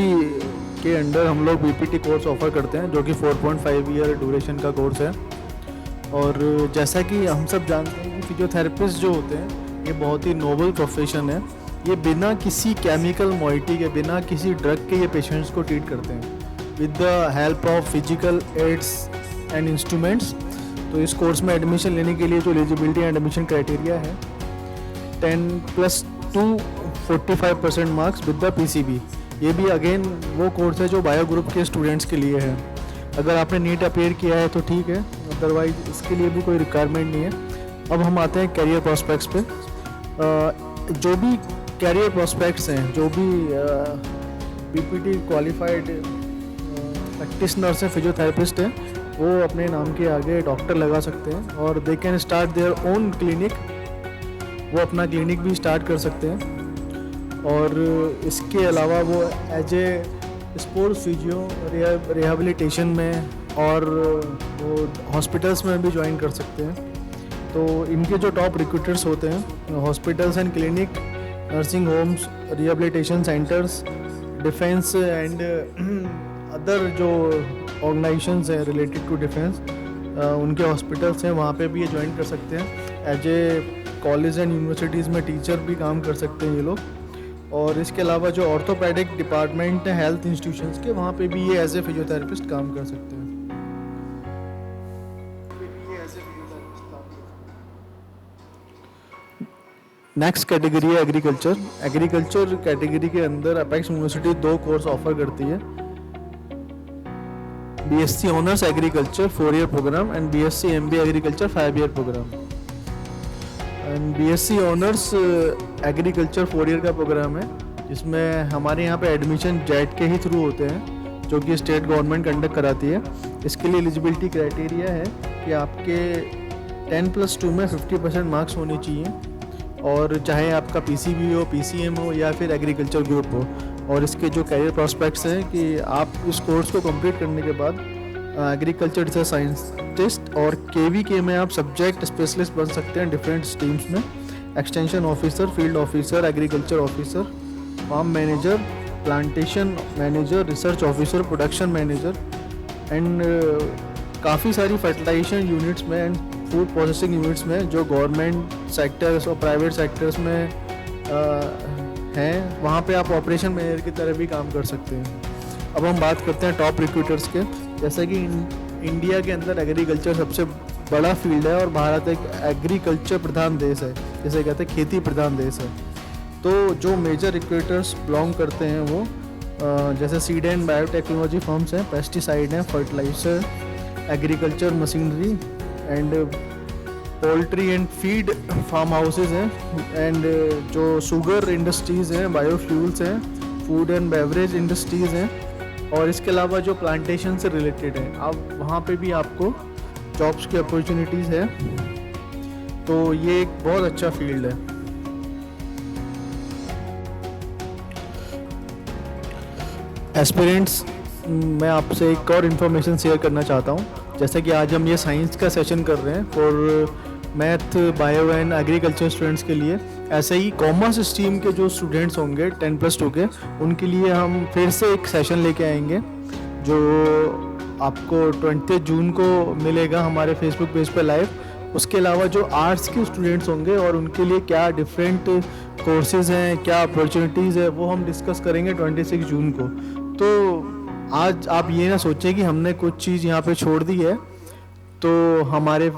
के अंडर हम लोग BPT कोर्स ऑफर करते हैं, जो कि 4.5 ईयर ड्यूरेशन का कोर्स है। और जैसा कि हम सब जानते हैं कि फिजियोथेरेपिस्ट जो होते हैं ये बहुत ही नोबल प्रोफेशन है। ये बिना किसी केमिकल मॉइटी के, बिना किसी ड्रग के ये पेशेंट्स को ट्रीट करते हैं with the help of physical aids and instruments. तो इस कोर्स में एडमिशन लेने के लिए जो एलिजिबिलिटी एंड एडमिशन क्राइटेरिया है 10+2 45% मार्क्स विद द PCB। ये भी अगेन वो कोर्स है जो बायो ग्रुप के स्टूडेंट्स के लिए है। अगर आपने नीट अपेयर किया है तो ठीक है, अदरवाइज इसके लिए भी कोई रिक्वायरमेंट नहीं है। अब हम आते हैं कैरियर प्रॉस्पेक्ट्स पे। जो भी कैरियर प्रॉस्पेक्ट्स हैं, जो भी BPT क्वालिफाइड प्रैक्टिशनर्स हैं, फिजियोथेरेपिस्ट हैं, वो अपने नाम के आगे डॉक्टर लगा सकते हैं और they can start their own clinic. वो अपना क्लिनिक भी स्टार्ट कर सकते हैं। और इसके अलावा वो as a sports physio rehabilitation में और वो हॉस्पिटल्स में भी ज्वाइन कर सकते हैं। तो इनके जो टॉप रिक्रूटर्स होते हैं hospitals and clinic, nursing homes, rehabilitation centres, defence and other जो ऑर्गेनाइजेशंस हैं रिलेटेड टू डिफेंस, उनके हॉस्पिटल्स हैं, वहाँ पे भी ये ज्वाइन कर सकते हैं। As a college and universities में टीचर भी काम कर सकते हैं ये लोग। और इसके अलावा जो ऑर्थोपेडिक डिपार्टमेंट है हेल्थ इंस्टीट्यूशंस के, वहाँ पे भी ये एज ए फिजियोथेरेपिस्ट काम कर सकते हैं। नेक्स्ट कैटेगरी है एग्रीकल्चर। एग्रीकल्चर कैटेगरी के अंदर अपेक्स यूनिवर्सिटी 2 कोर्स ऑफर करती है। BSc honours agriculture 4 year programme and BSc MBA agriculture 5 year programme. And BSc honours agriculture 4 year का प्रोग्राम है, जिसमें हमारे यहाँ पे एडमिशन JET के ही थ्रू होते हैं, जो कि स्टेट गवर्नमेंट कंडक्ट कराती है। इसके लिए एलिजिबिलिटी क्राइटेरिया है कि आपके 10+2 में 50% मार्क्स होने चाहिए। और चाहे आपका पीसीबी हो, पीसीएम हो या फिर एग्रीकल्चर ग्रुप हो। और इसके जो कैरियर प्रॉस्पेक्ट्स हैं कि आप इस कोर्स को कंप्लीट करने के बाद एग्रीकल्चर रिसर्च साइंटिस्ट और केवीके में आप सब्जेक्ट स्पेशलिस्ट बन सकते हैं डिफरेंट स्ट्रीम्स में। Extension officer, field officer, agriculture officer, farm manager, plantation manager, research officer, production manager and काफ़ी सारी फर्टिलाइजेशन यूनिट्स में एंड फूड प्रोसेसिंग यूनिट्स में जो गवर्नमेंट सेक्टर्स और प्राइवेट सेक्टर्स में हैं, वहाँ पे आप ऑपरेशन मैनेजर की तरह भी काम कर सकते हैं। अब हम बात करते हैं टॉप रिक्रूटर्स के। जैसा कि इंडिया के अंदर एग्रीकल्चर सबसे बड़ा फील्ड है और भारत एक एग्रीकल्चर प्रधान देश है, जिसे कहते हैं खेती प्रधान देश है। तो जो मेजर रिक्रूटर्स बिलोंग करते हैं वो जैसे सीड एंड बायोटेक्नोलॉजी फर्म्स हैं, पेस्टिसाइड हैं, fertiliser, agriculture machinery and poultry and feed farm houses हैं एंड जो शुगर इंडस्ट्रीज़ हैं, बायोफ्यूल्स हैं, फूड एंड बेवरेज इंडस्ट्रीज़ हैं और इसके अलावा जो प्लांटेशन से रिलेटेड है, आप वहाँ पे भी आपको जॉब्स की अपॉर्चुनिटीज़ है। तो ये एक बहुत अच्छा फील्ड है। एस्पिरेंट्स, मैं आपसे एक और इन्फॉर्मेशन शेयर करना चाहता हूँ। जैसे कि आज हम ये साइंस का सेशन कर रहे हैं for math, bio and agriculture students के लिए, ऐसे ही कॉमर्स स्ट्रीम के जो स्टूडेंट्स होंगे 10+2 के, उनके लिए हम फिर से एक सेशन लेके आएंगे जो आपको 20 जून को मिलेगा हमारे फेसबुक पेज पे लाइव। उसके अलावा जो आर्ट्स के स्टूडेंट्स होंगे और उनके लिए क्या डिफरेंट कोर्सेज़ हैं, क्या अपॉर्चुनिटीज़ है, वो हम डिस्कस करेंगे 26 जून को। तो आज आप ये ना सोचें कि हमने कुछ चीज़ यहाँ पे छोड़ दी है, तो हमारे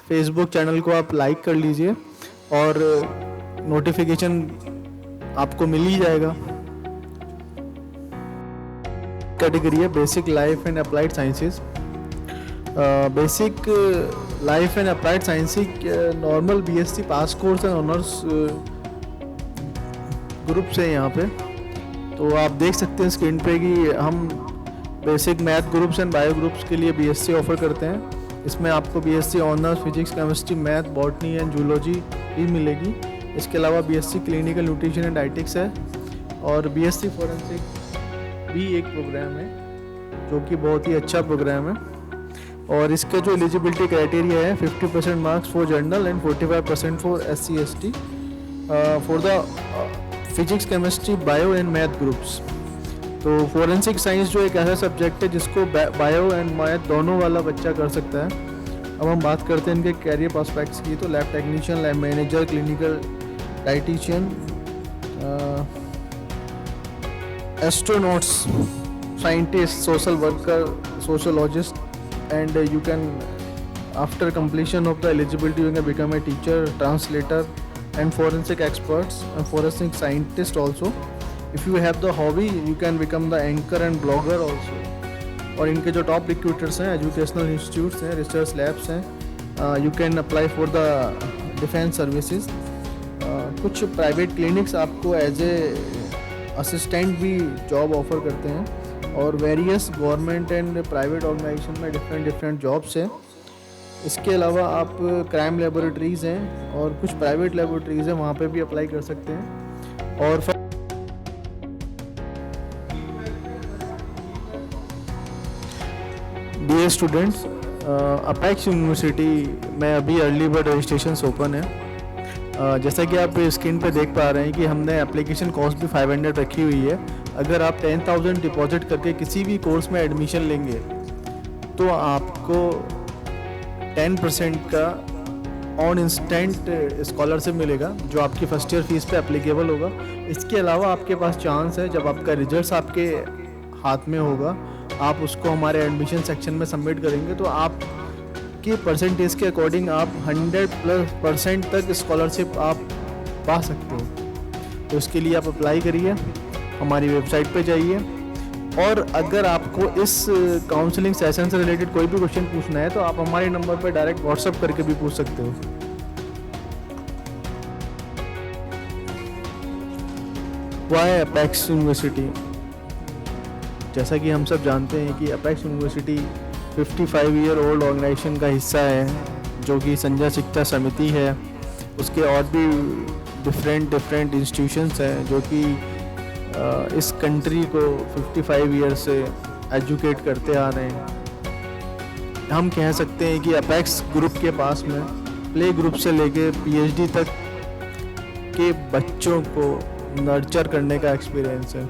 फेसबुक चैनल को आप लाइक कर लीजिए और नोटिफिकेशन आपको मिल ही जाएगा। कैटेगरी है basic life and applied sciences. Basic life and applied sciences normal BSc pass course and honours group से यहाँ पे। तो आप देख सकते हैं स्क्रीन पे कि हम basic math groups and bio groups के लिए बीएससी ऑफर करते हैं। इसमें आपको BSc honours physics, chemistry, math, botany and zoology भी मिलेगी। इसके अलावा BSc clinical nutrition and dietetics है और बीएससी फॉरेंसिक भी एक प्रोग्राम है जो कि बहुत ही अच्छा प्रोग्राम है। और इसका जो एलिजिबिलिटी क्राइटेरिया है 50% marks for general and 45% for SC ST for the physics, chemistry, bio and math groups. तो फोरेंसिक साइंस जो एक ऐसा सब्जेक्ट है जिसको बायो एंड मैथ दोनों वाला बच्चा कर सकता है। अब हम बात करते हैं इनके कैरियर प्रॉस्पेक्ट्स की। तो lab technician, lab manager, clinical dietitian, astronauts, scientist, social worker, sociologist, and you can, after completion of the eligibility, you can become a teacher, translator and forensic experts and forensic scientist also. If you have the hobby, you can become the anchor and blogger also. और इनके जो top recruiters हैं, educational institutes हैं, research labs हैं, you can apply for the defence services. कुछ private clinics आपको as a assistant भी job offer करते हैं और various government and private organisation में डिफरेंट जॉब्स हैं। इसके अलावा आप क्राइम लेबोरेटरीज़ हैं और कुछ प्राइवेट लेबोरेटरीज़ हैं, वहाँ पे भी अप्लाई कर सकते हैं। और डियर स्टूडेंट्स, अपेक्स यूनिवर्सिटी में अभी अर्ली बर्ड रजिस्ट्रेशन ओपन है। जैसा कि आप स्क्रीन पे देख पा रहे हैं कि हमने एप्लीकेशन कॉस्ट भी 500 रखी हुई है। अगर आप 10,000 डिपॉजिट करके किसी भी कोर्स में एडमिशन लेंगे तो आपको 10% का ऑन इंस्टेंट स्कॉलरशिप मिलेगा जो आपकी फर्स्ट ईयर फीस पे एप्लीकेबल होगा। इसके अलावा आपके पास चांस है, जब आपका रिजल्ट आपके हाथ में होगा, आप उसको हमारे एडमिशन सेक्शन में सबमिट करेंगे तो आप के परसेंटेज के अकॉर्डिंग आप 100+% तक स्कॉलरशिप आप पा सकते हो। तो इसके लिए आप अप्लाई करिए, हमारी वेबसाइट पे जाइए। और अगर आपको इस काउंसलिंग सेशन से रिलेटेड कोई भी क्वेश्चन पूछना है तो आप हमारे नंबर पर डायरेक्ट व्हाट्सएप करके भी पूछ सकते हो। Why Apex university? जैसा कि हम सब जानते हैं कि Apex university 55 year old organisation का हिस्सा है जो कि संजय शिक्षा समिति है। उसके और भी डिफरेंट इंस्टीट्यूशंस हैं जो कि इस कंट्री को 55 ईयर से एजुकेट करते आ रहे हैं। हम कह सकते हैं कि अपेक्स ग्रुप के पास में प्ले ग्रुप से लेके पीएचडी तक के बच्चों को नर्चर करने का एक्सपीरियंस है।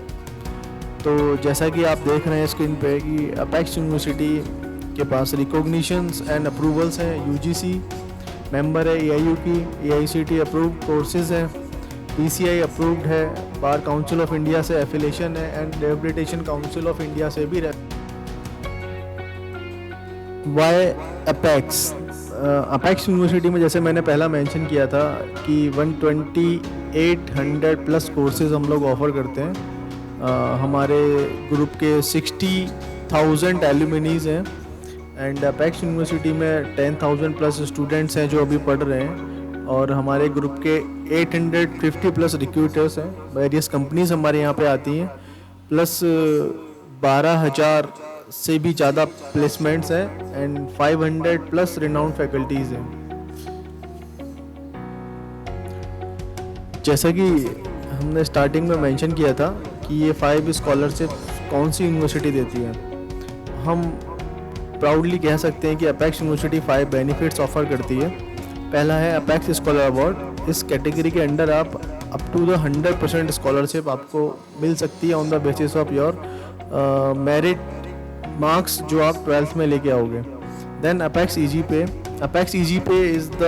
तो जैसा कि आप देख रहे हैं स्क्रीन पे कि अपेक्स यूनिवर्सिटी के पास रिकॉग्निशंस एंड अप्रूवल्स हैं, यूजीसी मेंबर है, एआईयू की, एआईसीटी अप्रूव्ड कोर्सेज हैं, पीसीआई अप्रूव्ड है, बार काउंसिल ऑफ इंडिया से एफिलेशन है and rehabilitation council of India से भी वाई अपेक्स। अपेक्स यूनिवर्सिटी में जैसे मैंने पहला मेंशन किया था कि 12800 प्लस कोर्सेज हम लोग ऑफ़र करते हैं। हमारे ग्रुप के 60,000 एलुमनीज़ हैं एंड अपेक्स यूनिवर्सिटी में 10,000 प्लस स्टूडेंट्स हैं जो अभी पढ़ रहे हैं और हमारे ग्रुप के 850 प्लस रिक्रूटर्स हैं। वेरियस कंपनीज हमारे यहाँ पे आती हैं, प्लस 12,000 से भी ज़्यादा प्लेसमेंट्स हैं एंड 500 प्लस रिनाउंड फैकल्टीज़ हैं। जैसा कि हमने स्टार्टिंग में मेंशन किया था कि ये 5 स्कॉलरशिप कौन सी यूनिवर्सिटी देती है, हम प्राउडली कह सकते हैं कि अपेक्स यूनिवर्सिटी 5 बेनिफिट्स ऑफर करती है। पहला है अपेक्स स्कॉलर अवार्ड। इस कैटेगरी के अंडर आप अप टू द 100% स्कॉलरशिप आपको मिल सकती है on the basis of your merit marks जो आप 12th में लेके आओगे। देन अपेक्स ईजी पे। अपेक्स ईजी पे इज़ द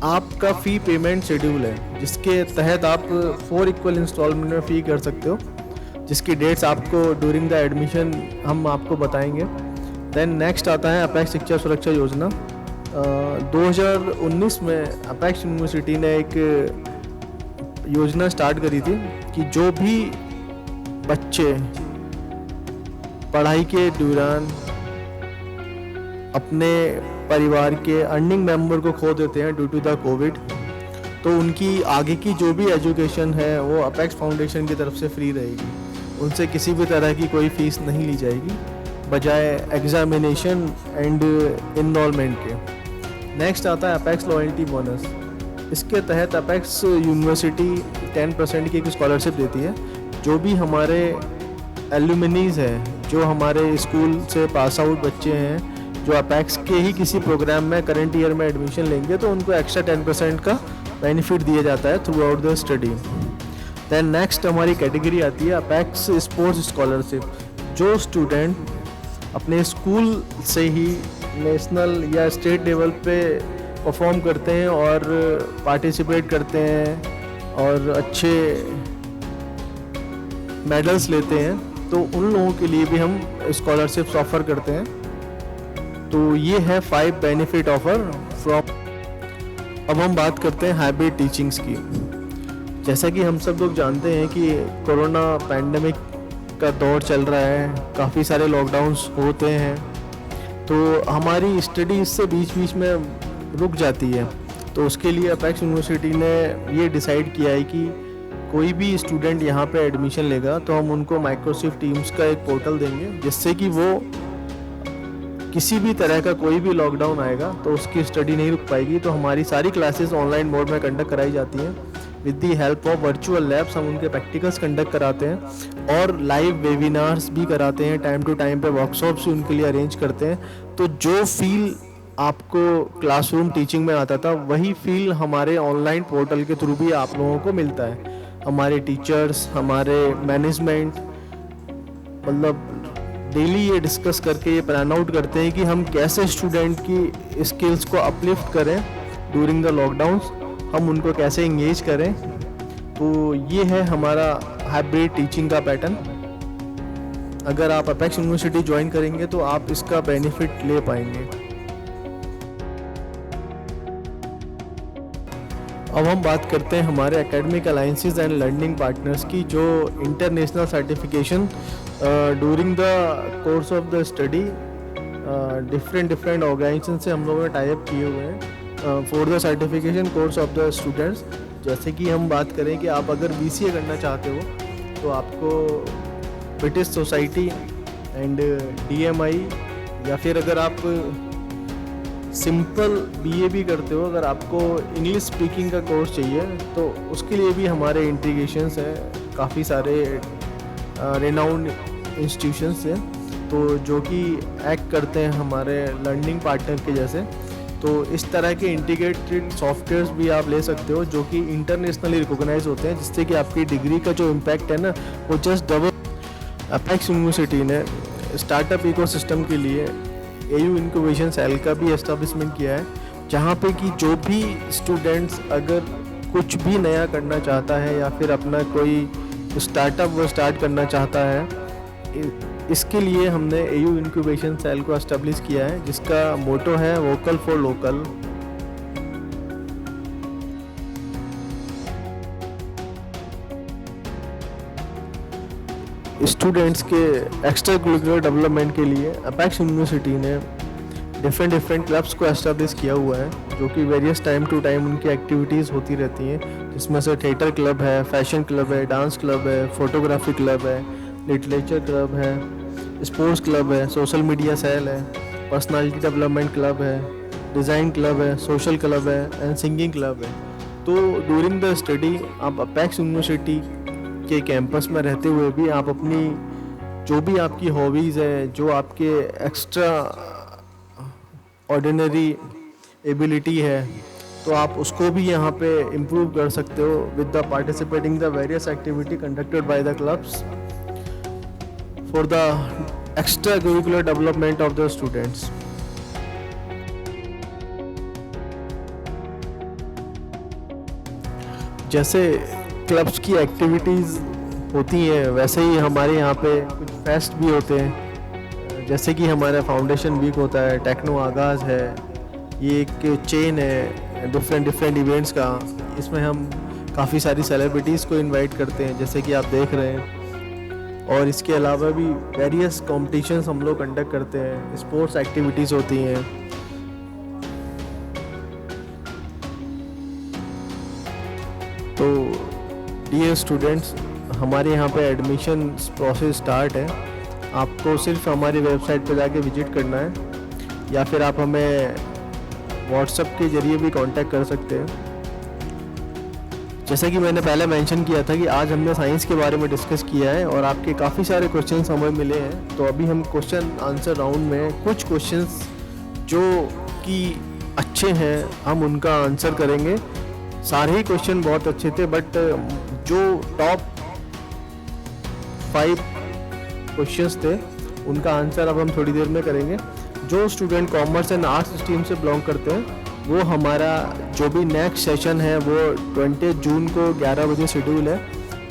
आपका फ़ी पेमेंट शेड्यूल है जिसके तहत आप 4 इक्वल इंस्टॉलमेंट में फ़ी कर सकते हो, जिसकी डेट्स आपको ड्यूरिंग द एडमिशन हम आपको बताएंगे। देन नेक्स्ट आता है अपेक्स शिक्षा सुरक्षा योजना। 2019 में अपेक्स यूनिवर्सिटी ने एक योजना स्टार्ट करी थी कि जो भी बच्चे पढ़ाई के दौरान अपने परिवार के अर्निंग मेंबर को खो देते हैं ड्यू टू द कोविड, तो उनकी आगे की जो भी एजुकेशन है वो अपेक्स फाउंडेशन की तरफ से फ्री रहेगी। उनसे किसी भी तरह की कोई फीस नहीं ली जाएगी बजाय एग्जामिनेशन एंड इनरोलमेंट के। नेक्स्ट आता है अपेक्स लॉयल्टी बोनस। इसके तहत अपेक्स यूनिवर्सिटी 10% की एक स्कॉलरशिप देती है। जो भी हमारे एलुमनीज़ हैं, जो हमारे स्कूल से पास आउट बच्चे हैं जो अपेक्स के ही किसी प्रोग्राम में करंट ईयर में एडमिशन लेंगे, तो उनको एक्स्ट्रा 10% का बेनिफिट दिया जाता है throughout the study. Then next हमारी कैटेगरी आती है अपेक्स स्पोर्ट्स स्कॉलरशिप। जो स्टूडेंट अपने स्कूल से ही नेशनल या स्टेट लेवल पे परफॉर्म करते हैं और पार्टिसिपेट करते हैं और अच्छे मेडल्स लेते हैं, तो उन लोगों के लिए भी हम स्कॉलरशिप्स ऑफ़र करते हैं। तो ये है 5 बेनिफिट ऑफर फ्रॉम। अब हम बात करते हैं हाइब्रिड टीचिंग्स की। जैसा कि हम सब लोग जानते हैं कि कोरोना पैंडेमिक का दौर चल रहा है, काफ़ी सारे लॉकडाउन्स होते हैं, तो हमारी स्टडी इससे बीच बीच में रुक जाती है। तो उसके लिए अपेक्स यूनिवर्सिटी ने ये डिसाइड किया है कि कोई भी स्टूडेंट यहाँ पे एडमिशन लेगा तो हम उनको माइक्रोसॉफ्ट टीम्स का एक पोर्टल देंगे, जिससे कि वो किसी भी तरह का कोई भी लॉकडाउन आएगा तो उसकी स्टडी नहीं रुक पाएगी। तो हमारी सारी क्लासेस ऑनलाइन मोड में कंडक्ट कराई जाती हैं with the help of virtual labs. हम उनके प्रैक्टिकल्स कंडक्ट कराते हैं और लाइव वेबिनार्स भी कराते हैं, टाइम टू टाइम पे वर्कशॉप्स भी उनके लिए अरेंज करते हैं। तो जो फील आपको क्लासरूम टीचिंग में आता था वही फील हमारे ऑनलाइन पोर्टल के थ्रू भी आप लोगों को मिलता है। हमारे टीचर्स, हमारे मैनेजमेंट मतलब डेली ये डिस्कस करके ये प्लान आउट करते हैं कि हम कैसे स्टूडेंट की स्किल्स को अपलिफ्ट करें ड्यूरिंग द लॉकडाउन्स, हम उनको कैसे इंगेज करें। तो ये है हमारा हाइब्रिड टीचिंग का पैटर्न। अगर आप अपेक्स यूनिवर्सिटी ज्वाइन करेंगे तो आप इसका बेनिफिट ले पाएंगे। अब हम बात करते हैं हमारे academic alliances and learning partners की, जो international certification during the course of the study different organisation से हम लोगों ने टाई अप किए हुए हैं for the certification course of the students. जैसे कि हम बात करें कि आप अगर BCA करना चाहते हो तो आपको ब्रिटिश सोसाइटी एंड DMI, या फिर अगर आप सिंपल बीए भी करते हो, अगर आपको इंग्लिश स्पीकिंग का कोर्स चाहिए तो उसके लिए भी हमारे इंटीग्रेशंस हैं, काफ़ी सारे रेनाउंड इंस्टीट्यूशंस हैं तो जो कि एक्ट करते हैं हमारे लर्निंग पार्टनर के जैसे। तो इस तरह के इंटीग्रेटेड सॉफ्टवेयर्स भी आप ले सकते हो जो कि इंटरनेशनली रिकॉग्नाइज होते हैं, जिससे कि आपकी डिग्री का जो इम्पैक्ट है ना वो जस्ट डबल। अपेक्स यूनिवर्सिटी ने स्टार्टअप इकोसिस्टम के लिए एयू इंक्यूबेशन सेल का भी एस्टेब्लिशमेंट किया है, जहाँ पे कि जो भी स्टूडेंट्स अगर कुछ भी नया करना चाहता है या फिर अपना कोई स्टार्टअप वो स्टार्ट करना चाहता है, इसके लिए हमने एयू इंक्यूबेशन सेल को एस्टेब्लिश किया है, जिसका मोटो है वोकल फॉर लोकल। स्टूडेंट्स के एक्स्ट्रा करिकुलर डेवलपमेंट के लिए अपेक्स यूनिवर्सिटी ने डिफरेंट क्लब्स को एस्टेब्लिश किया हुआ है, जो कि वेरियस टाइम टू टाइम उनकी एक्टिविटीज़ होती रहती हैं, जिसमें से थिएटर क्लब है, फैशन क्लब है, डांस क्लब है, फोटोग्राफी क्लब है, लिटरेचर क्लब है, स्पोर्ट्स क्लब है, सोशल मीडिया सेल है, पर्सनालिटी डेवलपमेंट क्लब है, डिज़ाइन क्लब है, सोशल क्लब है एंड सिंगिंग क्लब है। तो ड्यूरिंग द स्टडी आप अपेक्स यूनिवर्सिटी के कैंपस में रहते हुए भी आप अपनी जो भी आपकी हॉबीज़ है, जो आपके एक्स्ट्रा ऑर्डिनरी एबिलिटी है, तो आप उसको भी यहाँ पे इम्प्रूव कर सकते हो with the participating the various activity conducted by the clubs for the extra curricular development of the students. जैसे क्लब्स की एक्टिविटीज़ होती हैं वैसे ही हमारे यहाँ पे कुछ फेस्ट भी होते हैं, जैसे कि हमारा फाउंडेशन वीक होता है, टेक्नो आगाज़ है, ये एक चेन है डिफरेंट इवेंट्स का। इसमें हम काफ़ी सारी सेलिब्रिटीज़ को इनवाइट करते हैं, जैसे कि आप देख रहे हैं, और इसके अलावा भी वेरियस कॉम्पिटिशन्स हम लोग कंडक्ट करते हैं, स्पोर्ट्स एक्टिविटीज़ होती हैं। तो डियर स्टूडेंट्स, हमारे यहाँ पे एडमिशन प्रोसेस स्टार्ट है। आपको सिर्फ हमारी वेबसाइट पर जाके विजिट करना है या फिर आप हमें व्हाट्सएप के ज़रिए भी कांटेक्ट कर सकते हैं। जैसा कि मैंने पहले मेंशन किया था कि आज हमने साइंस के बारे में डिस्कस किया है और आपके काफ़ी सारे क्वेश्चंस हमें मिले हैं, तो अभी हम क्वेश्चन आंसर राउंड में कुछ क्वेश्चंस जो कि अच्छे हैं हम उनका आंसर करेंगे। सारे ही क्वेश्चन बहुत अच्छे थे, बट जो टॉप 5 क्वेश्चंस थे उनका आंसर अब हम थोड़ी देर में करेंगे। जो student commerce and arts stream से बिलोंग करते हैं वो हमारा जो भी नेक्स्ट सेशन है वो 20 जून को 11 बजे शेड्यूल है,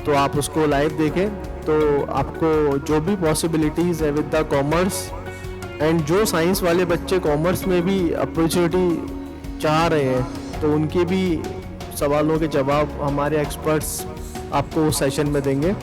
तो आप उसको लाइव देखें। तो आपको जो भी पॉसिबिलिटीज़ है विद द कॉमर्स एंड जो साइंस वाले बच्चे कॉमर्स में भी अपॉर्चुनिटी चाह रहे हैं तो उनके भी सवालों के जवाब हमारे एक्सपर्ट्स आपको उस सेशन में देंगे।